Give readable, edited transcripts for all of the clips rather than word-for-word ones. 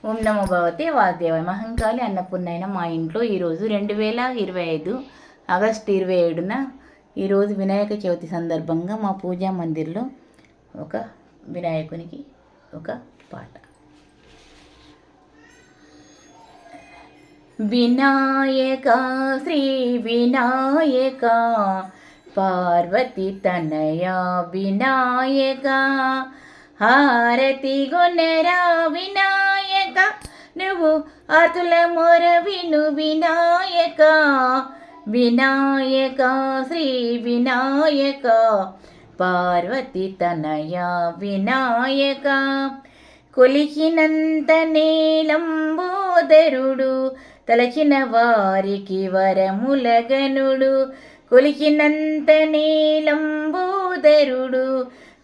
ఓం నమో భగవతే వాసుదేవాయ. మహంకాళి అన్నపూర్ణైన మా ఇంట్లో ఈరోజు 2025 ఆగస్టు 27న ఈరోజు వినాయక చవితి సందర్భంగా మా పూజా మందిర్లో ఒక వినాయకునికి ఒక పాట. వినాయక శ్రీ వినాయక పార్వతి తనయ వినాయక హారతి గొనరా వినాయక నువ్వు అతుల మొర విను వినాయక వినాయక శ్రీ వినాయక పార్వతి తనయ వినాయక కొలిచినంత నేలంబోదరుడు తలచిన వారికి వరములగనుడు కొలిచినంత నేలంబోదరుడు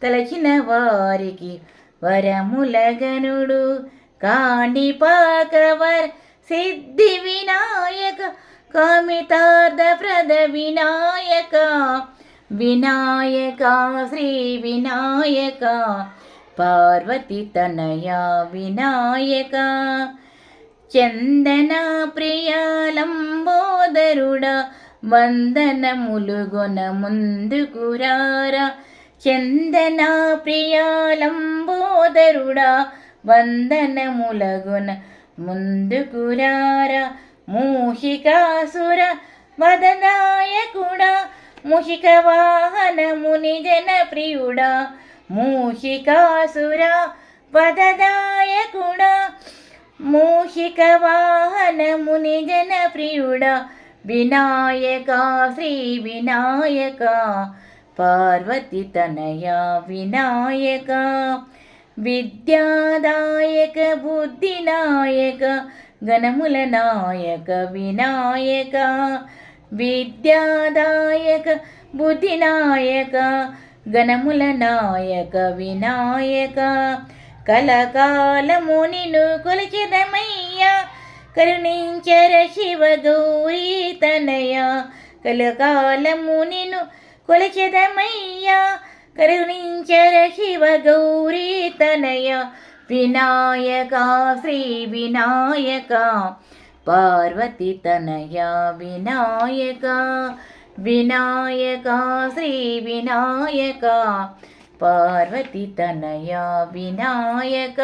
తలచిన వారికి వరములగనుడు కాణిపాకవర సిద్ధి వినాయక కామితార్థప్రద వినాయక వినాయక శ్రీ వినాయక పార్వతి తనయ వినాయక చందన ప్రియాలంబోదరుడా వందనములుగొన ముందుకురారా చందన ప్రియాలంబోదరుడా వందనములగున ముందుకురారా మూషికాసుర వదనాయకుడా మూషిక వాహనముని జనప్రియుడా మూషికాసుర వదనాయకుడా మూషిక వాహనముని జనప్రియుడా వినాయక శ్రీ వినాయక పార్వతి తనయ వినాయక విద్యాదాయక బుద్ధినాయక గణముల నాయక వినాయక విద్యాదాయక బుద్ధినాయక గణముల నాయక వినాయక కలకాలము నిన్ను కొలిచెదమయ్యా కరుణించర శివ గౌరీ తనయ కలకాలము నిన్ను కొలిచెదమయ్యా కరుణించర శివ గౌరీ తనయ వినాయక శ్రీ వినాయక పార్వతి తనయ వినాయక వినాయక శ్రీ వినాయక పార్వతి తనయ వినాయక.